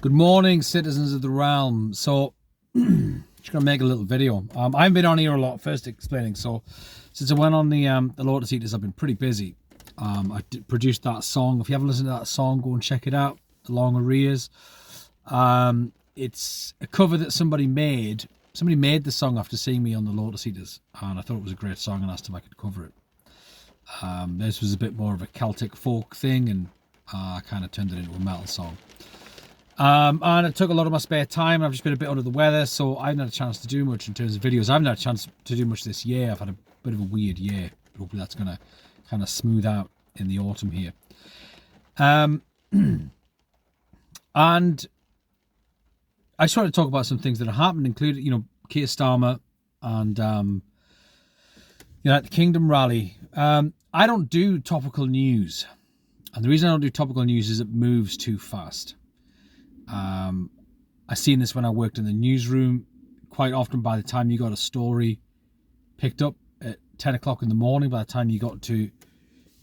Good morning, citizens of the realm. So, just gonna make a little video. I haven't been on here a lot. First explaining. So, since I went on the Lotus Eaters, I've been pretty busy. Produced that song. If you haven't listened to that song, go and check it out. The Long Arrears. It's a cover that somebody made. Somebody made the song after seeing me on the Lotus Eaters, and I thought it was a great song and asked if I could cover it. This was a bit more of a Celtic folk thing, and I kind of turned it into a metal song. And it took a lot of my spare time. I've just been a bit under the weather, so I haven't had a chance to do much in terms of videos. I haven't had a chance to do much this year. I've had a bit of a weird year. Hopefully that's going to kind of smooth out in the autumn here. And I just want to talk about some things that have happened, including, Kier Starmer and, the Kingdom rally. I don't do topical news. And the reason I don't do topical news is it moves too fast. I seen this when I worked in the newsroom. Quite often, by the time you got a story picked up at 10 o'clock in the morning, by the time you got to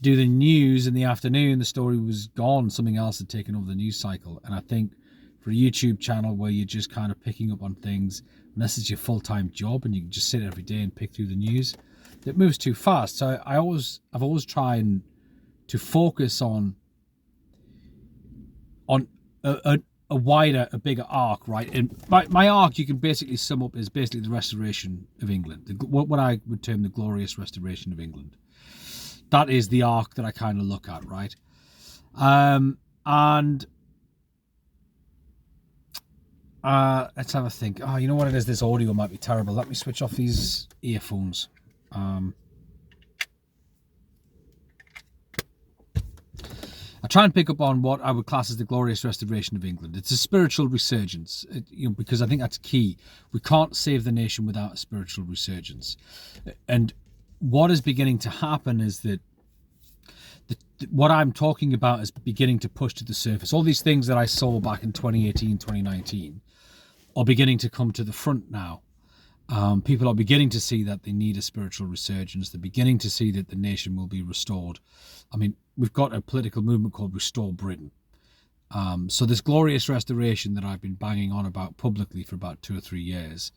do the news in the afternoon, the story was gone. Something else had taken over the news cycle. And I think for a YouTube channel where you're just kind of picking up on things, unless it's your full-time job and you can just sit every day and pick through the news, it moves too fast. So I've always tried to focus on a wider, a bigger arc, right? And my arc, you can basically sum up as basically the restoration of England, what I would term the glorious restoration of England. That is the arc that I kind of look at, right? And let's have a think. Oh, you know what it is? This audio might be terrible. Let me switch off these earphones. I try and pick up on what I would class as the glorious restoration of England. It's a spiritual resurgence, because I think that's key. We can't save the nation without a spiritual resurgence. And what is beginning to happen is that what I'm talking about is beginning to push to the surface. All these things that I saw back in 2018, 2019 are beginning to come to the front now. People are beginning to see that they need a spiritual resurgence. They're beginning to see that the nation will be restored. I mean, we've got a political movement called Restore Britain. So this glorious restoration that I've been banging on about publicly for about 2 or 3 years.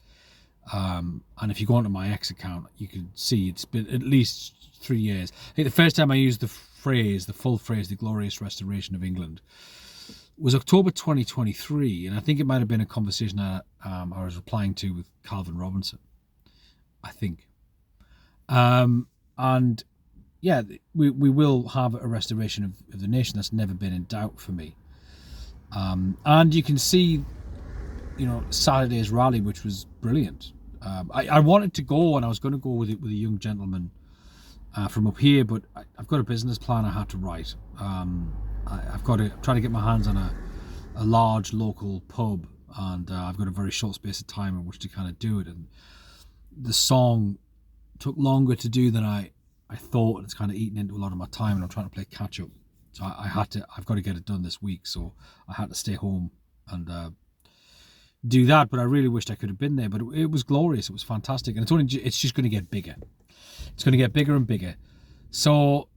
And if you go onto my X account, you can see it's been at least 3 years. I think the first time I used the full phrase, the glorious restoration of England, was October 2023. And I think it might have been a conversation I was replying to with Calvin Robinson, I think. And yeah, we will have a restoration of the nation. That's never been in doubt for me. And you can see, Saturday's rally, which was brilliant. I wanted to go, and I was going to go with a young gentleman from up here, but I've got a business plan I had to write. I've got to try to get my hands on a large local pub, and I've got a very short space of time in which to kind of do it. And the song took longer to do than I thought, and it's kind of eaten into a lot of my time, and I'm trying to play catch up. So I've got to get it done this week. So I had to stay home and do that. But I really wished I could have been there. But it was glorious. It was fantastic, and it's just going to get bigger. It's going to get bigger and bigger. So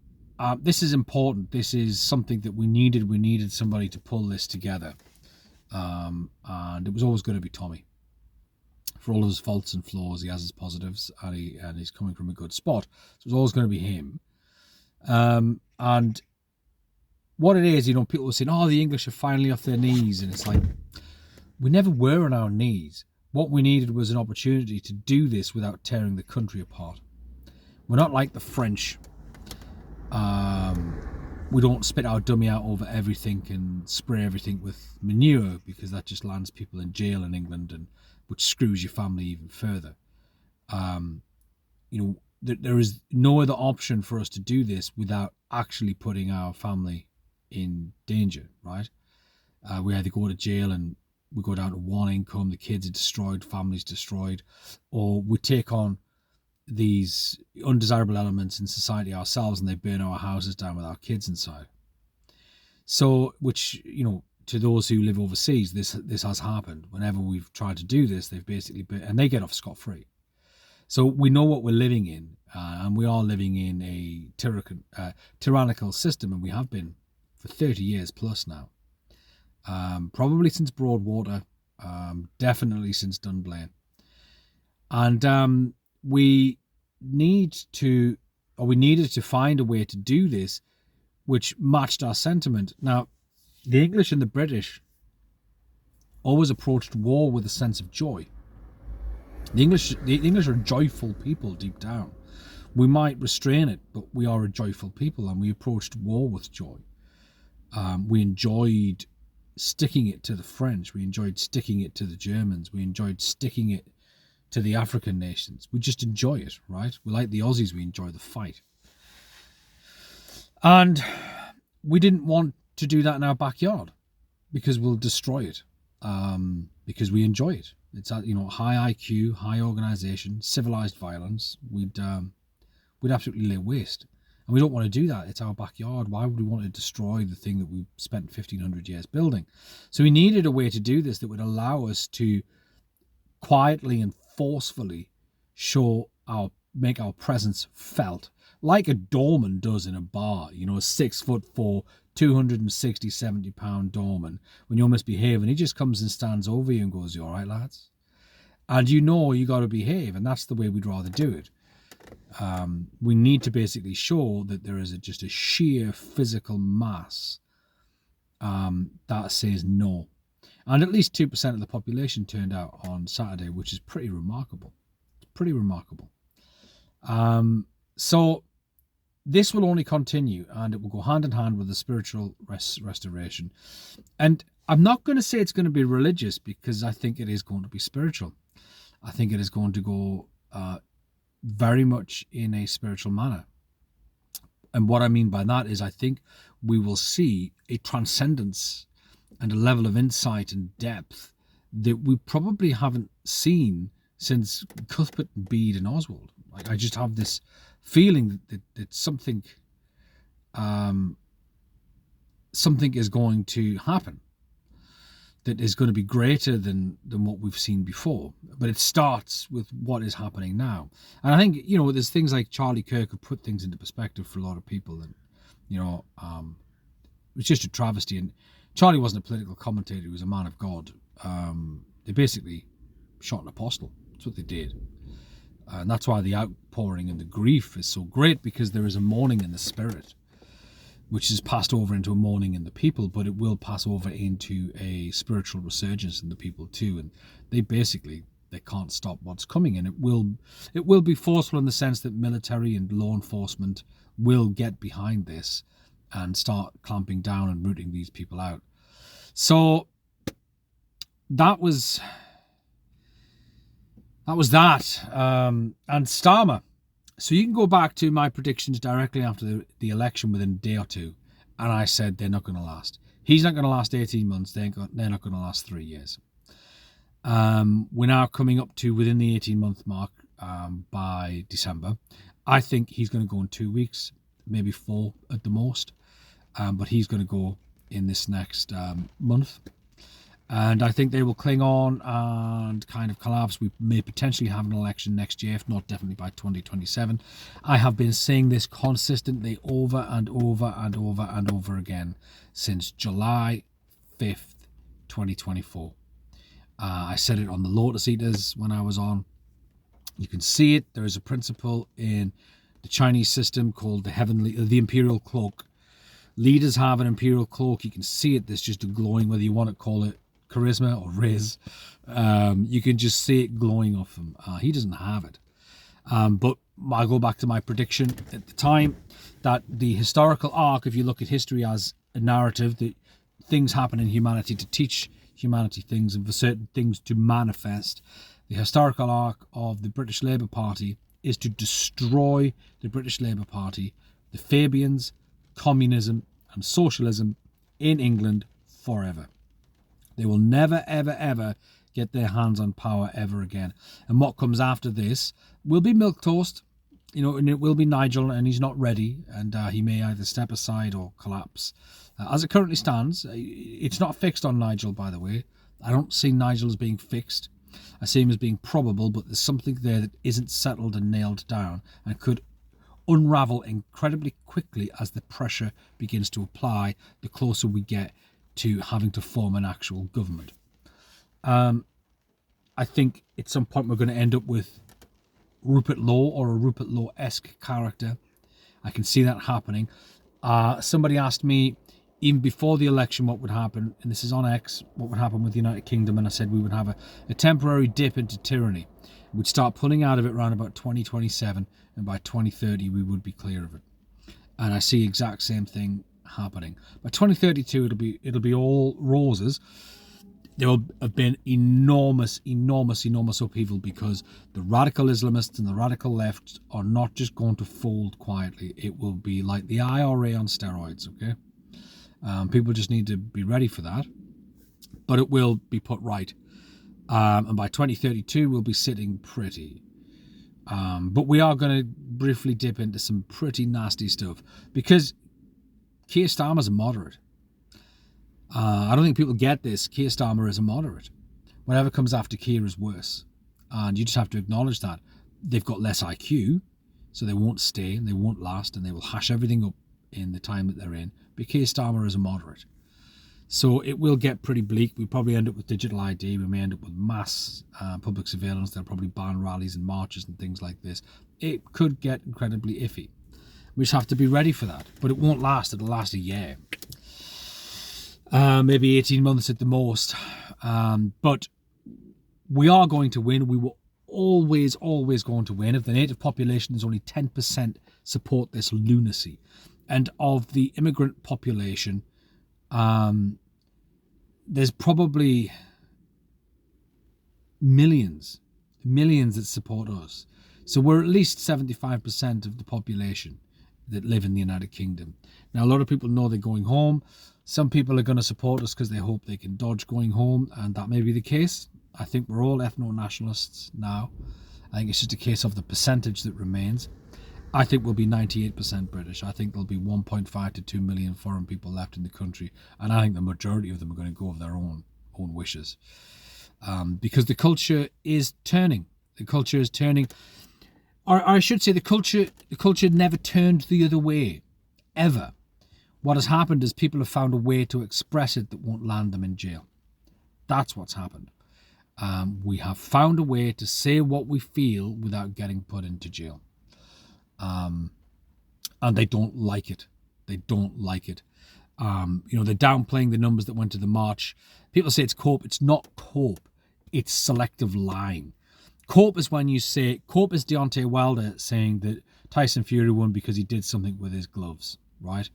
this is important. This is something that we needed. We needed somebody to pull this together, and it was always going to be Tommy. For all of his faults and flaws, he has his positives, and he's coming from a good spot. So it's always going to be him. And what it is, people were saying, "Oh, the English are finally off their knees," and it's like, we never were on our knees. What we needed was an opportunity to do this without tearing the country apart. We're not like the French. We don't spit our dummy out over everything and spray everything with manure, because that just lands people in jail in England, and which screws your family even further. There is no other option for us to do this without actually putting our family in danger, right? We either go to jail and we go down to one income, the kids are destroyed, families destroyed, or we take on these undesirable elements in society ourselves, and they burn our houses down with our kids inside. So, which, to those who live overseas, this has happened. Whenever we've tried to do this, they've basically and they get off scot-free. So we know what we're living in, and we are living in a tyrannical system, and we have been for 30 years plus now. probably since Broadwater, definitely since Dunblane. And we needed to find a way to do this which matched our sentiment. Now, the English and the British always approached war with a sense of joy. The English are joyful people deep down. We might restrain it, but we are a joyful people, and we approached war with joy. We enjoyed sticking it to the French. We enjoyed sticking it to the Germans. We enjoyed sticking it to the African nations. We just enjoy it, right? We like the Aussies. We enjoy the fight. And we didn't want to do that in our backyard because we'll destroy it. Because we enjoy it. It's high IQ, high organisation, civilised violence. We'd absolutely lay waste, and we don't want to do that. It's our backyard. Why would we want to destroy the thing that we spent 1,500 years building? So we needed a way to do this that would allow us to quietly and forcefully make our presence felt, like a doorman does in a bar. A 6'4", 260-70 pound doorman. When you're misbehaving, he just comes and stands over you and goes, "You all right, lads?" And you got to behave, and that's the way we'd rather do it. We need to basically show that there is just a sheer physical mass that says no. And at least 2% of the population turned out on Saturday, which is pretty remarkable. It's pretty remarkable. So this will only continue, and it will go hand in hand with the spiritual restoration. And I'm not going to say it's going to be religious, because I think it is going to be spiritual. I think it is going to go very much in a spiritual manner. And what I mean by that is I think we will see a transcendence and a level of insight and depth that we probably haven't seen since Cuthbert and Bede and Oswald. I just have this feeling that something is going to happen that is going to be greater than what we've seen before. But it starts with what is happening now. And I think, there's things like Charlie Kirk have put things into perspective for a lot of people. And, it's just a travesty. And Charlie wasn't a political commentator. He was a man of God. They basically shot an apostle. That's what they did. And that's why the outpouring and the grief is so great, because there is a mourning in the spirit, which is passed over into a mourning in the people, but it will pass over into a spiritual resurgence in the people too. And they can't stop what's coming, and it will be forceful in the sense that military and law enforcement will get behind this and start clamping down and rooting these people out. So that was that. And Starmer. So you can go back to my predictions directly after the election within a day or two, and I said they're not going to last. He's not going to last 18 months. They're not going to last 3 years. We're now coming up to within the 18-month mark by December. I think he's going to go in 2 weeks, maybe 4 at the most. But he's going to go in this next month. And I think they will cling on and kind of collapse. We may potentially have an election next year, if not definitely by 2027. I have been saying this consistently over and over and over and over again since July 5th, 2024. I said it on the Lotus Eaters when I was on. You can see it. There is a principle in the Chinese system called the Imperial Cloak. Leaders have an Imperial Cloak. You can see it. There's just a glowing, whether you want to call it charisma or riz. You can just see it glowing off him. He doesn't have it. But I'll go back to my prediction at the time that the historical arc, if you look at history as a narrative, that things happen in humanity to teach humanity things and for certain things to manifest. The historical arc of the British Labour Party is to destroy the British Labour Party, the Fabians, communism and socialism in England forever. They will never, ever, ever get their hands on power ever again. And what comes after this will be milquetoast, and it will be Nigel, and he's not ready, and he may either step aside or collapse. As it currently stands, it's not fixed on Nigel, by the way. I don't see Nigel as being fixed. I see him as being probable, but there's something there that isn't settled and nailed down and could unravel incredibly quickly as the pressure begins to apply the closer we get to having to form an actual government. I think at some point we're going to end up with Rupert Law or a Rupert Law-esque character. I can see that happening. Somebody asked me, even before the election, what would happen, and this is on X, what would happen with the United Kingdom, and I said we would have a temporary dip into tyranny. We'd start pulling out of it around about 2027, and by 2030 we would be clear of it. And I see the exact same thing happening. By 2032 it'll be all roses. There will have been enormous upheaval, because the radical Islamists and the radical left are not just going to fold quietly. It will be like the IRA on steroids, okay? People just need to be ready for that. But it will be put right. And by 2032, we'll be sitting pretty. But we are going to briefly dip into some pretty nasty stuff, because Kier Starmers are moderate. I don't think people get this. Kier Starmer is a moderate. Whatever comes after Kier is worse. And you just have to acknowledge that. They've got less IQ, so they won't stay and they won't last, and they will hash everything up in the time that they're in. But Kier Starmer is a moderate. So it will get pretty bleak. We probably end up with digital ID. We may end up with mass public surveillance. They'll probably ban rallies and marches and things like this. It could get incredibly iffy. We just have to be ready for that. But it won't last. It'll last a year. Maybe 18 months at the most. But we are going to win. We were always going to win. If the native population is only 10% support this lunacy. And of the immigrant population, there's probably millions that support us. So we're at least 75% of the population that live in the United Kingdom. Now, a lot of people know they're going home. Some people are going to support us because they hope they can dodge going home, and that may be the case. I think we're all ethno-nationalists now. I think it's just a case of the percentage that remains. I think we'll be 98% British. I think there'll be 1.5 to 2 million foreign people left in the country, and I think the majority of them are going to go of their own wishes, because the culture is turning. The culture is turning, or I should say, the culture never turned the other way, ever. What has happened is people have found a way to express it that won't land them in jail. That's what's happened. We have found a way to say what we feel without getting put into jail. And they don't like it. They don't like it. They're downplaying the numbers that went to the march. People say it's cope. It's not cope. It's selective lying. Cope is when you say, cope is Deontay Wilder saying that Tyson Fury won because he did something with his gloves, right?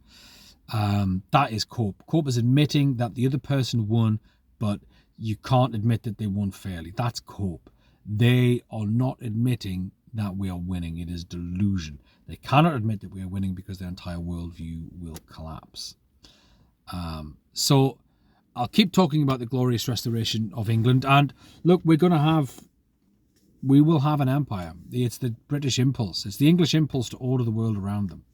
That is cope. Cope is admitting that the other person won, but you can't admit that they won fairly. That's cope. They are not admitting that we are winning. It is delusion. They cannot admit that we are winning because their entire worldview will collapse. So I'll keep talking about the glorious restoration of England. And look, we will have an empire. It's the British impulse. It's the English impulse to order the world around them.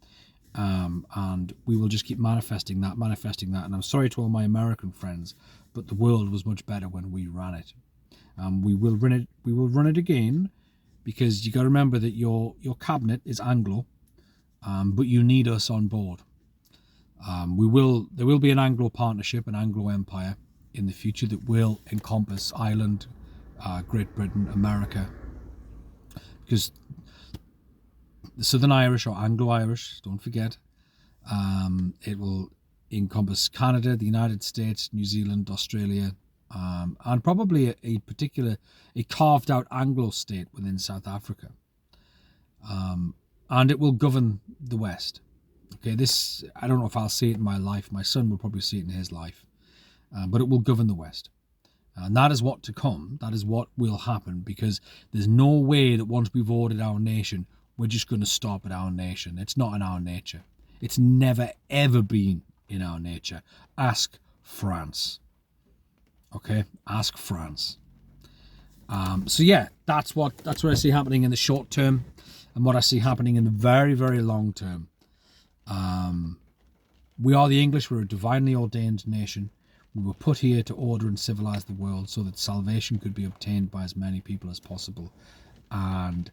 And we will just keep manifesting that. And I'm sorry to all my American friends, but the world was much better when we ran it. We will run it again, because you got to remember that your cabinet is Anglo, but you need us on board. There will be an Anglo partnership, an Anglo empire in the future that will encompass Ireland, Great Britain, America, because the Southern Irish are Anglo-Irish, don't forget. It will encompass Canada, the United States, New Zealand, Australia, and probably a carved out Anglo state within South Africa. And it will govern the West. Okay, this, I don't know if I'll see it in my life. My son will probably see it in his life. But it will govern the West. And that is what to come. That is what will happen, because there's no way that once we've ordered our nation, we're just going to stop at our nation. It's not in our nature. It's never, ever been in our nature. Ask France. Okay? Ask France. So yeah, that's what I see happening in the short term, and what I see happening in the very, very long term. We are the English. We're a divinely ordained nation. We were put here to order and civilize the world so that salvation could be obtained by as many people as possible. And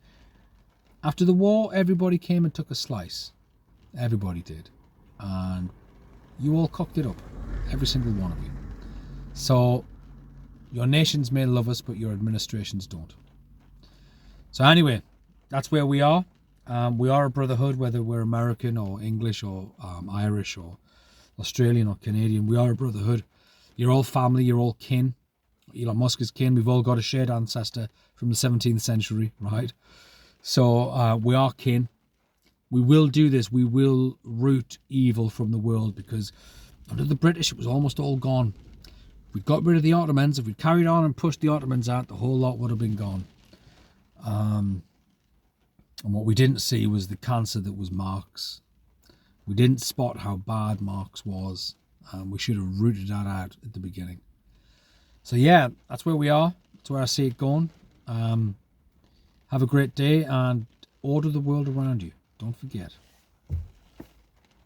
after the war, everybody came and took a slice. Everybody did. And You all cocked it up, every single one of you. So your nations may love us, but your administrations don't. So anyway, that's where we are. We are a brotherhood, whether we're American or English or Irish or Australian or Canadian. We are a brotherhood. You're all family, you're all kin. Elon Musk is kin. We've all got a shared ancestor from the 17th century, right? So we are kin. We will do this. We will root evil from the world, because under the British, it was almost all gone. If we got rid of the Ottomans, if we carried on and pushed the Ottomans out, the whole lot would have been gone. And what we didn't see was the cancer that was Marx. We didn't spot how bad Marx was. We should have rooted that out at the beginning. So yeah, that's where we are. That's where I see it going. Have a great day and order the world around you. Don't forget.